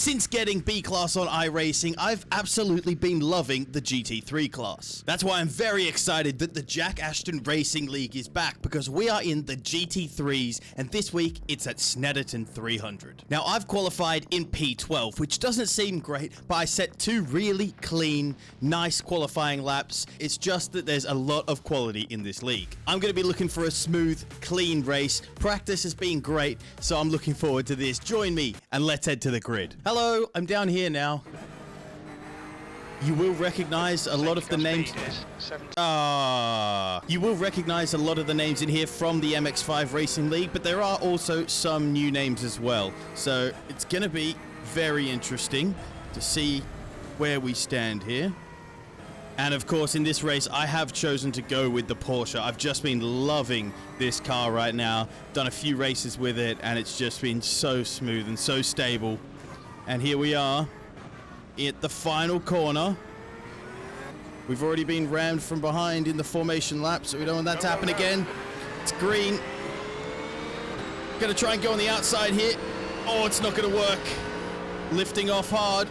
Since getting B class on iRacing, I've absolutely been loving the GT3 class. That's why I'm very excited that the Jack Ashton Racing League is back, because we are in the GT3s, and this week it's at Snetterton 300. Now, I've qualified in P12, which doesn't seem great, but I set 2 really clean, nice qualifying laps. It's just that there's a lot of quality in this league. I'm going to be looking for a smooth, clean race. Practice has been great, so I'm looking forward to this. Join me and let's head to the grid. Hello, I'm down here now. You will recognize a lot of the names. You will recognize a lot of the names in here from the MX5 Racing League, but there are also some new names as well. So it's going to be very interesting to see where we stand here. And of course, in this race, I have chosen to go with the Porsche. I've just been loving this car right now. Done a few races with it, and it's just been so smooth and so stable. And here we are at the final corner. We've already been rammed from behind in the formation lap, so we don't want that to happen again. It's green. Gonna try and go on the outside here. Oh, it's not gonna work. Lifting off hard.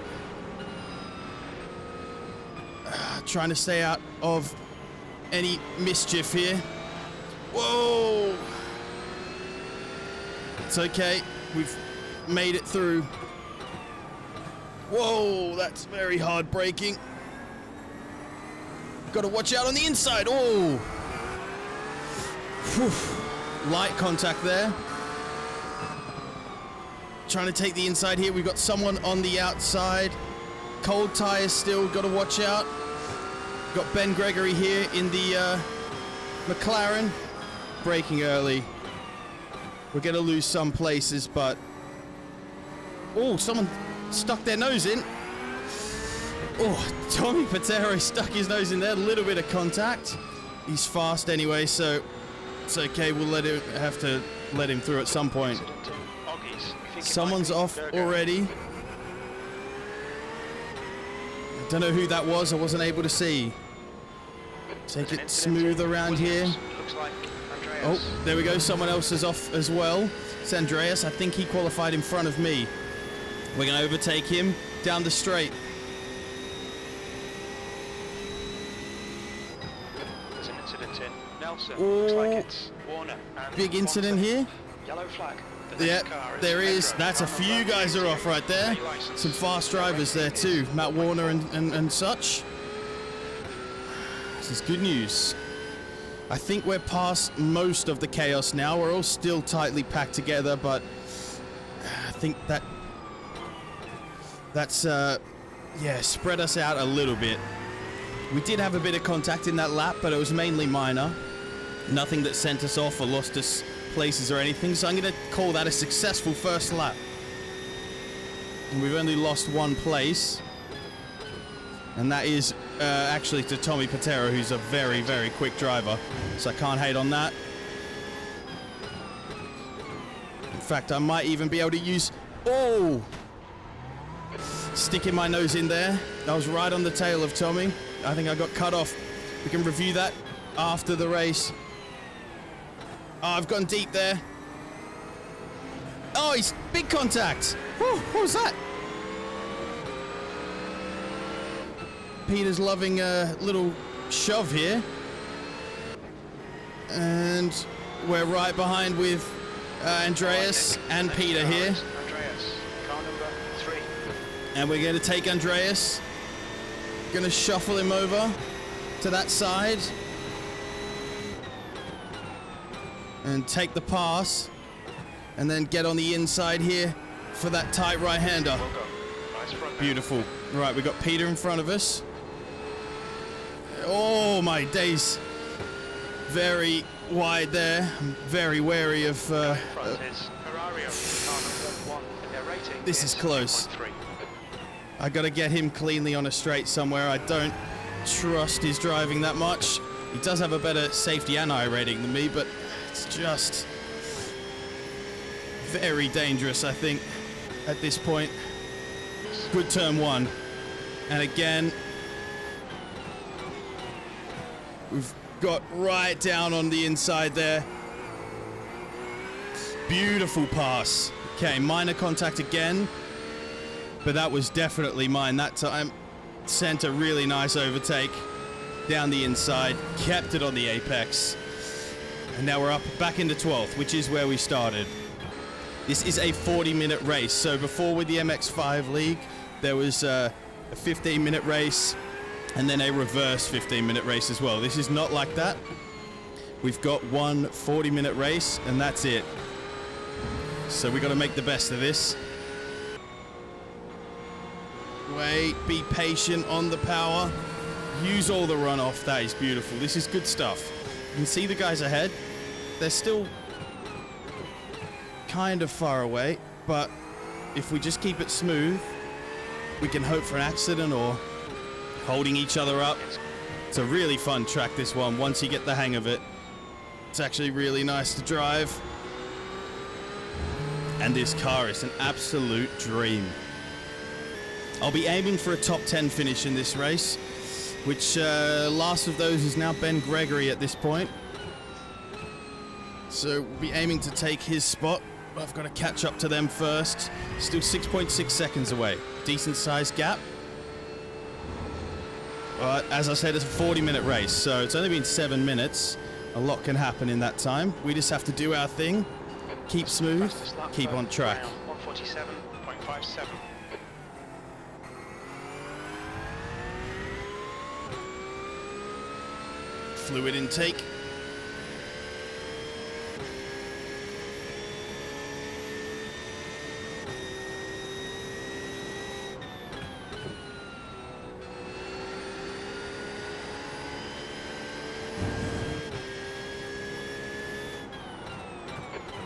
Trying to stay out of any mischief here. Whoa! It's okay. We've made it through. Whoa, that's very hard braking. Got to watch out on the inside. Oh! Whew. Light contact there. Trying to take the inside here. We've got someone on the outside. Cold tires still. Got to watch out. Got Ben Gregory here in the McLaren. Braking early. We're going to lose some places, but... Oh, someone stuck their nose in. Oh, Tommy Patero stuck his nose in there. A little bit of contact. He's fast anyway, so it's okay. We'll have to let him through at some point. Someone's off already. I don't know who that was. I wasn't able to see. Take it smooth around here. Oh, there we go. Someone else is off as well. It's Andreas. I think he qualified in front of me. We're going to overtake him down the straight. There's an incident in Nelson. Oh, looks like it's Warner. And big incident here. Yellow flag. Yeah, there is. That's a few guys are off right there. Some fast drivers there too. Matt Warner and such. This is good news. I think we're past most of the chaos now. We're all still tightly packed together, but I think that's yeah, spread us out a little bit. We did have a bit of contact in that lap, but it was mainly minor. Nothing that sent us off or lost us places or anything, so I'm going to call that a successful first lap. And we've only lost 1 place, and that is actually to Tommy Patero, who's a very, very quick driver, so I can't hate on that. In fact, I might even be able to use... Oh! Sticking my nose in there. I was right on the tail of Tommy. I think I got cut off. We can review that after the race. Oh, I've gone deep there. Oh, he's big contact. Whew, what was that? Peter's loving a little shove here. And we're right behind with Andreas and Peter here. Andreas, car number 3. And we're going to take Andreas. Going to shuffle him over to that side. And take the pass, and then get on the inside here for that tight right-hander. Nice beautiful. Right, we got Peter in front of us. Oh my days. Very wide there. I'm very wary of... this is close. I got to get him cleanly on a straight somewhere. I don't trust his driving that much. He does have a better safety and I rating than me, but it's just very dangerous, I think, at this point. Good turn 1. And again, we've got right down on the inside there. Beautiful pass. Okay, minor contact again. but that was definitely mine that time. Sent a really nice overtake down the inside, kept it on the apex, and now we're up back into 12th, which is where we started. This is a 40-minute race. So before with the MX5 League, there was a 15-minute race and then a reverse 15-minute race as well. This is not like that. We've got one 40-minute race and that's it. So we got to make the best of this. Wait, be patient on the power. Use all the runoff. That is beautiful. This is good stuff. You can see the guys ahead. They're still kind of far away, but if we just keep it smooth, we can hope for an accident or holding each other up. It's a really fun track, this one, once you get the hang of it. It's actually really nice to drive. And this car is an absolute dream. I'll be aiming for a top 10 finish in this race, which last of those is now Ben Gregory at this point. So we'll be aiming to take his spot. I've got to catch up to them first. Still 6.6 seconds away. Decent sized gap. But as I said, it's a 40-minute race, so it's only been 7 minutes. A lot can happen in that time. We just have to do our thing, keep smooth, keep on track. 147.57. Fluid intake.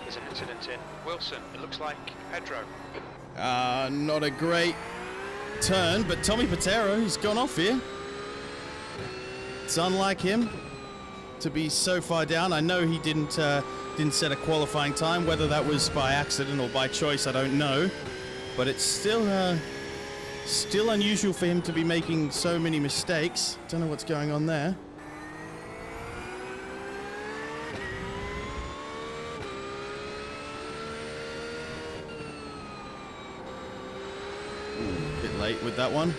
There's an incident in Wilson. It looks like Pedro. Not a great turn, but Tommy Patero, he's gone off here. It's unlike him to be so far down. I know he didn't set a qualifying time. Whether that was by accident or by choice, I don't know. But it's still unusual for him to be making so many mistakes. Don't know what's going on there. Ooh, a bit late with that one.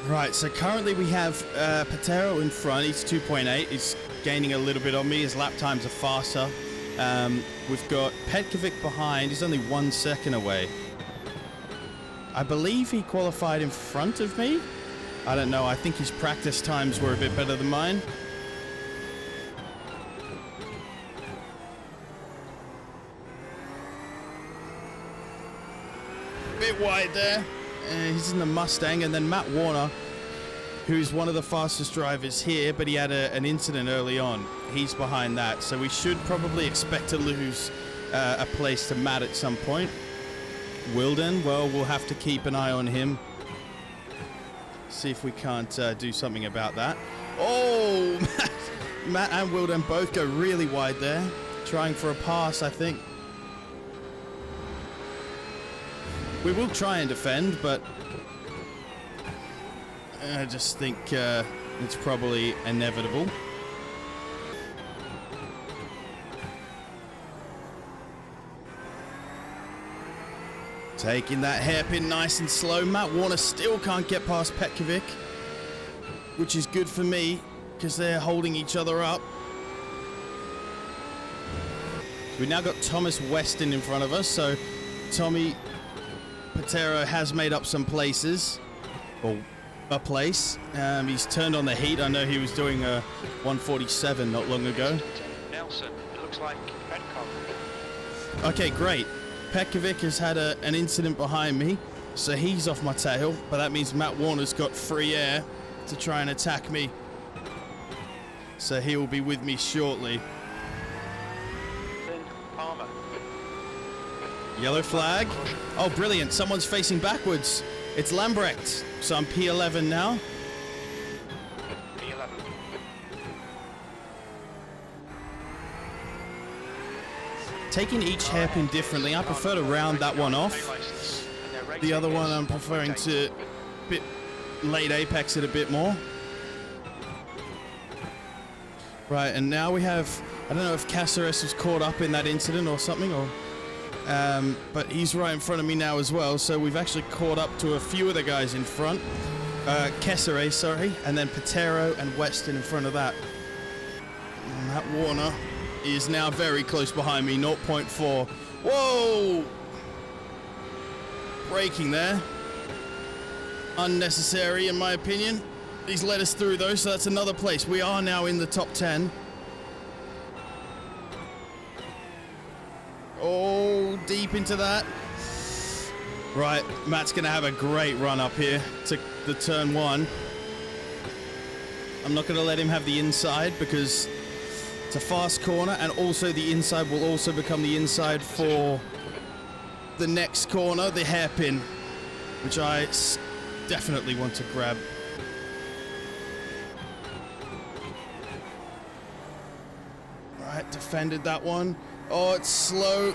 Right, so currently we have Patero in front. He's 2.8. He's gaining a little bit on me. His lap times are faster. We've got Petkovic behind. He's only 1 second away. I believe he qualified in front of me. I don't know. I think his practice times were a bit better than mine. Bit wide there. He's in the Mustang, and then Matt Warner, who's one of the fastest drivers here, but he had an incident early on. He's behind that, so we should probably expect to lose a place to Matt at some point. Wilden, well, we'll have to keep an eye on him. See if we can't do something about that. Oh, Matt and Wilden both go really wide there, trying for a pass, I think. We will try and defend, but I just think it's probably inevitable. Taking that hairpin nice and slow. Matt Warner still can't get past Petkovic, which is good for me because they're holding each other up. We've now got Thomas Weston in front of us, so Tommy Patero has made up some places, or a place. He's turned on the heat. I know he was doing a 147 not long ago. Nelson. Wilson, it looks like Petcock. Okay, great. Petkovic has had an incident behind me, so he's off my tail, but that means Matt Warner's got free air to try and attack me. So he will be with me shortly. Palmer. Yellow flag. Oh, brilliant. Someone's facing backwards. It's Lambrecht. So I'm P11 now. P11. Taking each hairpin differently, I prefer to round that one off. The other one I'm preferring to bit late apex it a bit more. Right, and now we have, I don't know if Caceres was caught up in that incident or something, or but he's right in front of me now as well, so we've actually caught up to a few of the guys in front. Caceres, sorry, and then Patero and Weston in front of that. And Matt Warner is now very close behind me, 0.4. Whoa! Braking there. Unnecessary, in my opinion. He's let us through, though, so that's another place. We are now in the top 10. Oh, deep into that. Right, Matt's going to have a great run up here to the turn 1. I'm not going to let him have the inside because it's a fast corner, and also the inside will also become the inside for the next corner, the hairpin, which I definitely want to grab. Right, defended that one. Oh, it's slow.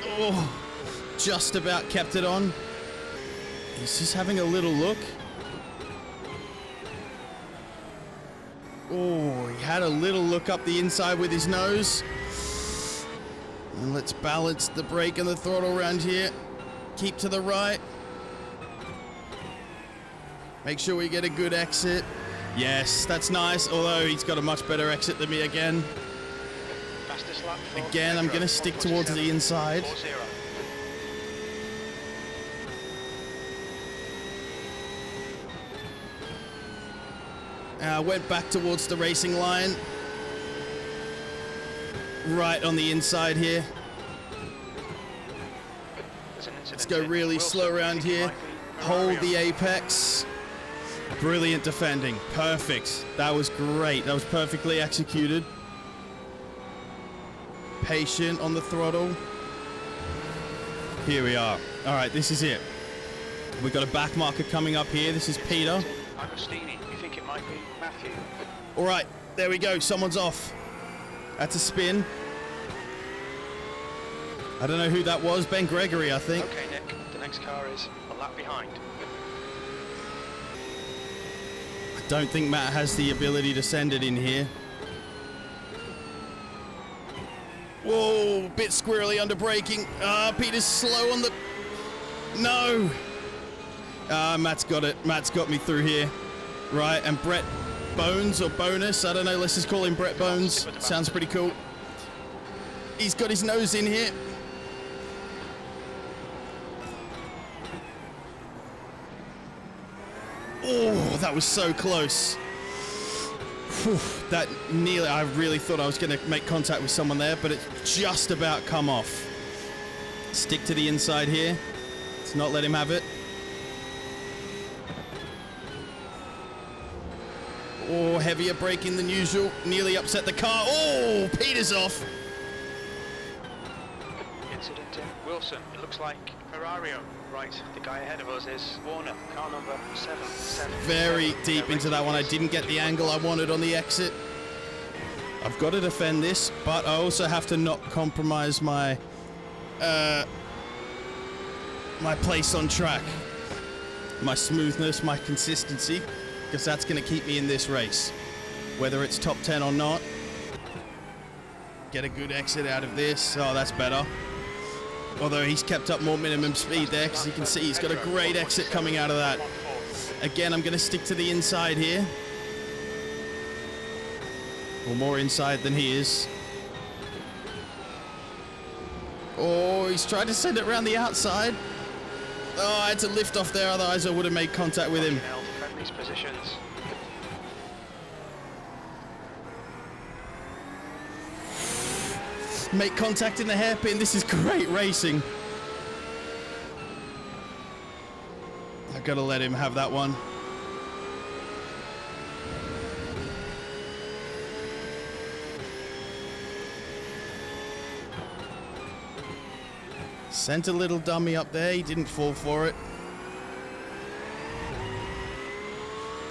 Oh, just about kept it on. He's just having a little look. Oh, he had a little look up the inside with his nose. And let's balance the brake and the throttle around here. Keep to the right. Make sure we get a good exit. Yes, that's nice, although he's got a much better exit than me again. Again, I'm going to stick towards the inside. Went back towards the racing line. Right on the inside here. Let's go really slow around here. Hold the apex. Brilliant defending. Perfect. That was great. That was perfectly executed. Patient on the throttle. Here we are. All right, this is it. We've got a back marker coming up here. This is Peter. Agostini, you think it might be Matthew? All right, there we go. Someone's off. That's a spin. I don't know who that was. Ben Gregory, I think. Okay, Nick. The next car is a lap behind. I don't think Matt has the ability to send it in here. Whoa, bit squirrely under braking. Peter's slow on the... No! Matt's got it. Matt's got me through here. Right, and Brett Bones, or Bonus, I don't know, let's just call him Brett Bones. Sounds pretty cool. He's got his nose in here. Oh, that was so close. Whew, that nearly, I really thought I was going to make contact with someone there, but it just about come off. Stick to the inside here. Let's not let him have it. Oh, heavier braking than usual. Nearly upset the car. Oh, Peter's off. Incident in Wilson. It looks like Ferrario. Right, the guy ahead of us is Warner, car number 7. Very deep into that one. I didn't get the angle I wanted on the exit. I've got to defend this, but I also have to not compromise my my place on track, my smoothness, my consistency, because that's going to keep me in this race, whether it's top 10 or not. Get a good exit out of this. Oh, that's better. Although he's kept up more minimum speed there, because you can see he's got a great exit coming out of that. Again, I'm going to stick to the inside here. Or more inside than he is. Oh, he's tried to send it around the outside. Oh, I had to lift off there, otherwise I would have made contact with him. make contact in the hairpin. This is great racing. I've got to let him have that one. Sent a little dummy up there. He didn't fall for it.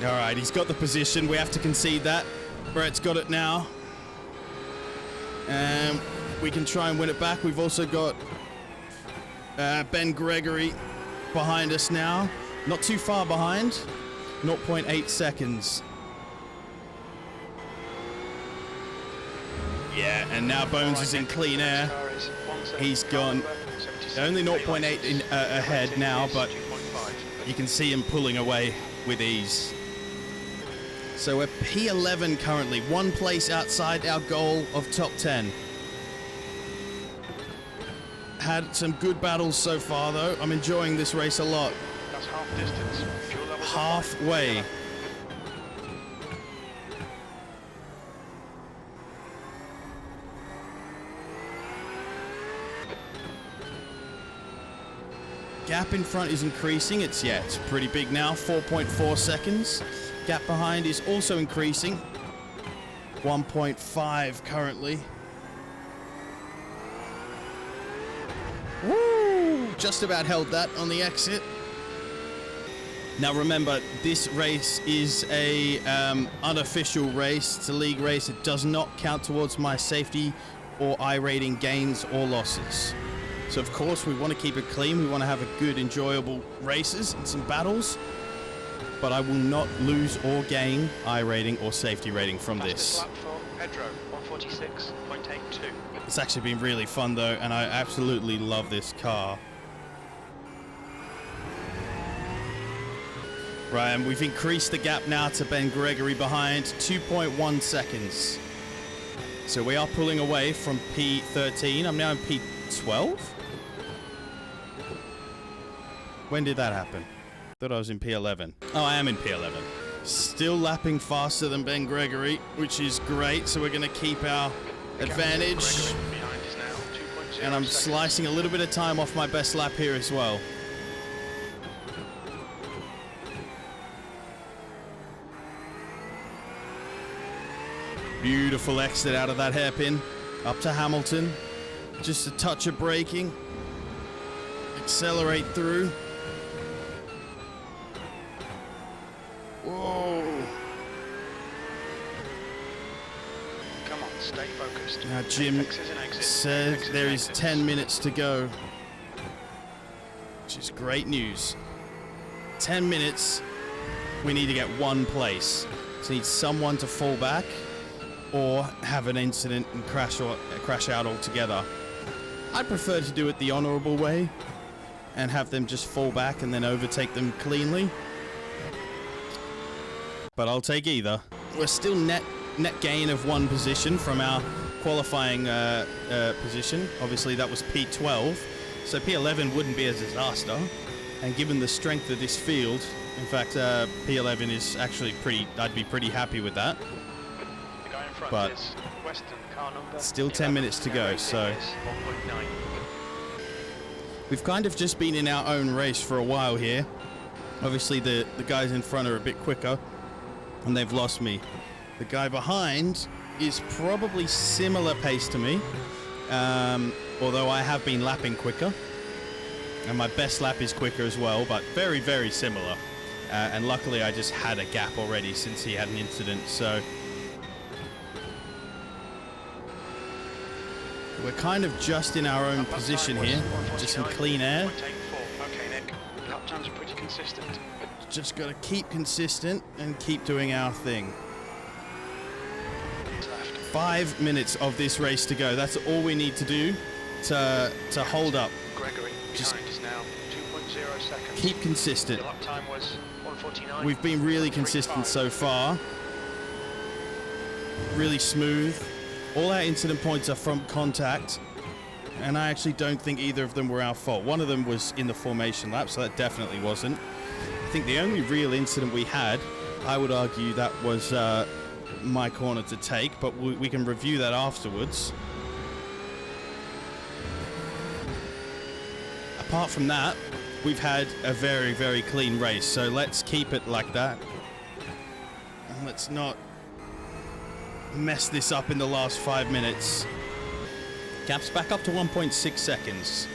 All right, he's got the position. We have to concede that. Brett's got it now. And we can try and win it back. We've also got Ben Gregory behind us now. Not too far behind. 0.8 seconds. Yeah, and now Bones is in clean air. He's gone. Only 0.8 ahead now, but you can see him pulling away with ease. So we're P11 currently, one place outside our goal of top 10. Had some good battles so far though. I'm enjoying this race a lot. That's half distance. Fuel levels Halfway. Gap in front is increasing. It's pretty big now, 4.4 seconds. Gap behind is also increasing, 1.5 currently. Woo! Just about held that on the exit. Now remember, this race is a unofficial race. It's a league race. It does not count towards my safety or iRating gains or losses. So of course we want to keep it clean. We want to have a good, enjoyable races and some battles. But I will not lose or gain iRating or safety rating from this. lap for Pedro, 146.82. It's actually been really fun though, and I absolutely love this car. Right, and we've increased the gap now to Ben Gregory behind, 2.1 seconds. So we are pulling away from P13. I'm now in P12. When did that happen? Thought I was in P11. Oh, I am in P11. Still lapping faster than Ben Gregory, which is great. So we're going to keep our advantage. And I'm slicing a little bit of time off my best lap here as well. Beautiful exit out of that hairpin. Up to Hamilton. Just a touch of braking. Accelerate through. Whoa. Come on, stay focused. Now Jim said there is 10 minutes to go. Which is great news. 10 minutes. We need to get one place. So we need someone to fall back or have an incident and crash out altogether. I'd prefer to do it the honorable way and have them just fall back and then overtake them cleanly. But I'll take either. We're still net gain of one position from our qualifying position. Obviously that was P12, so P11 wouldn't be a disaster. And given the strength of this field, in fact P11 is actually I'd be pretty happy with that. But still 10 minutes to go, so we've kind of just been in our own race for a while here. Obviously the guys in front are a bit quicker and they've lost me. The guy behind is probably similar pace to me, although I have been lapping quicker and my best lap is quicker as well, but very, very similar. And luckily I just had a gap already since he had an incident, so we're kind of just in our own position here, just in clean air. Okay, Nick. Lap times are pretty consistent. Just got to keep consistent and keep doing our thing. 5 minutes of this race to go. That's all we need to do to hold up. Gregory just behind is now 2.0 seconds. Keep consistent. The lap time was 1:49. We've been really consistent so far. Really smooth. All our incident points are from contact, and I actually don't think either of them were our fault. One of them was in the formation lap, so that definitely wasn't. I think the only real incident we had, I would argue that was my corner to take, but we can review that afterwards. apart from that, we've had a very, very clean race. So let's keep it like that. And let's not mess this up in the last 5 minutes. Gap's back up to 1.6 seconds.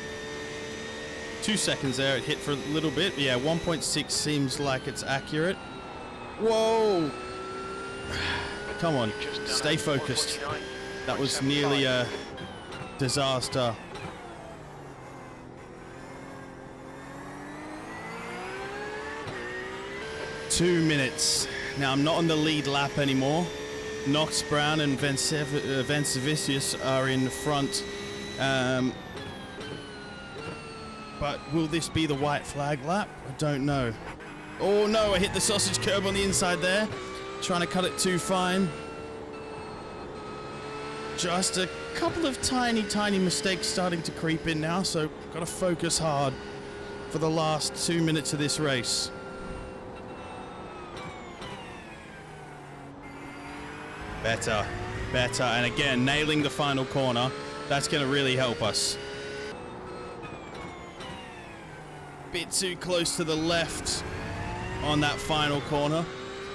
2 seconds there, it hit for a little bit. Yeah, 1.6 seems like it's accurate. Whoa! Come on, stay focused. That was nearly a disaster. Two minutes. Now I'm not on the lead lap anymore. Knox Brown and Vencevicius are in front. But will this be the white flag lap? I don't know. Oh no, I hit the sausage curb on the inside there. Trying to cut it too fine. Just a couple of tiny, tiny mistakes starting to creep in now, so got to focus hard for the last 2 minutes of this race. Better, better, and again, nailing the final corner. That's going to really help us. Bit too close to the left on that final corner,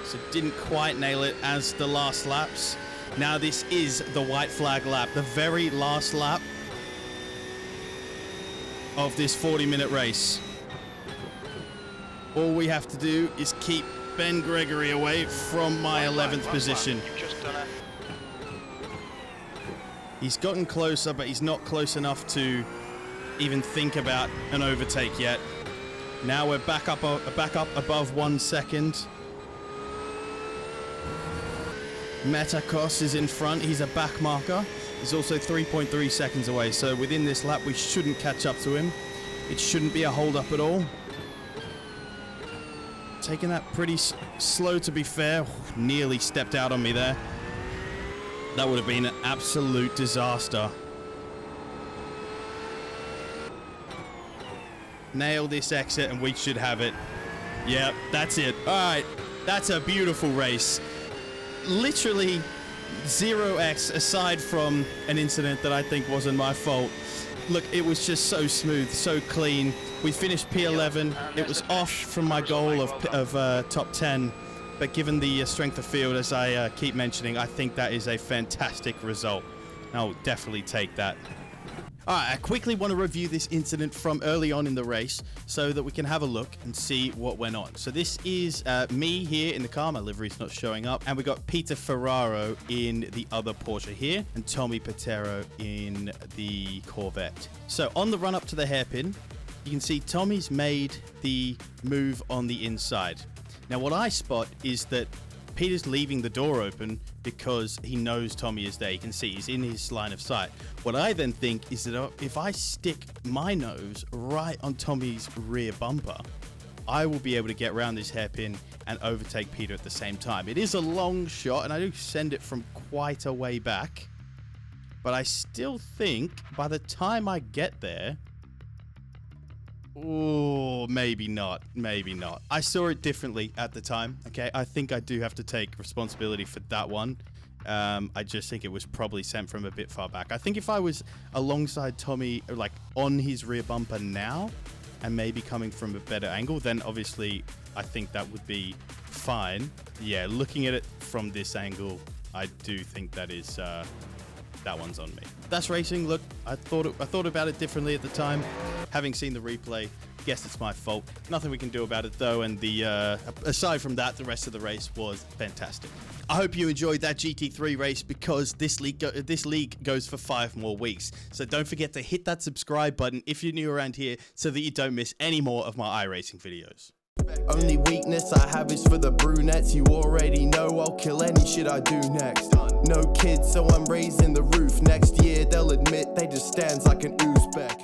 so didn't quite nail it as the last laps. Now this is the white flag lap, the very last lap of this 40-minute race. All we have to do is keep Ben Gregory away from my 11th position. He's gotten closer, but he's not close enough to even think about an overtake yet. Now we're back up above 1 second. Metakos is in front. He's a back marker. He's also 3.3 seconds away. So within this lap, we shouldn't catch up to him. It shouldn't be a hold up at all. Taking that pretty slow, to be fair. Nearly stepped out on me there. That would have been an absolute disaster. Nail this exit and we should have it. Yep, that's it. All right, that's a beautiful race. Literally 0x aside from an incident that I think wasn't my fault. Look, it was just so smooth, so clean. We finished P11. It was off from my goal of top 10. But given the strength of field, as I keep mentioning, I think that is a fantastic result. I'll definitely take that. All right, I quickly want to review this incident from early on in the race so that we can have a look and see what went on. So this is me here in the car. My livery's not showing up. And we got Peter Ferraro in the other Porsche here and Tommy Patero in the Corvette. So on the run up to the hairpin, you can see Tommy's made the move on the inside. Now what I spot is that Peter's leaving the door open because he knows Tommy is there. You can see he's in his line of sight. What I then think is that if I stick my nose right on Tommy's rear bumper, I will be able to get around this hairpin and overtake Peter at the same time. It is a long shot, and I do send it from quite a way back. But I still think by the time I get there, oh, maybe not. Maybe not. I saw it differently at the time, okay? I think I do have to take responsibility for that one. I just think it was probably sent from a bit far back. I think if I was alongside Tommy, like on his rear bumper now, and maybe coming from a better angle, then obviously I think that would be fine. Yeah, looking at it from this angle, I do think that is... that one's on me. That's racing. Look, I thought about it differently at the time. Having seen the replay, guess it's my fault. Nothing we can do about it though, and aside from that, the rest of the race was fantastic. I hope you enjoyed that GT3 race because this league goes for 5 more weeks. So don't forget to hit that subscribe button if you're new around here so that you don't miss any more of my iRacing videos. Only weakness I have is for the brunettes. You already know I'll kill any shit I do next. No kids, so I'm raising the roof. Next year they'll admit they just stands like an Uzbek.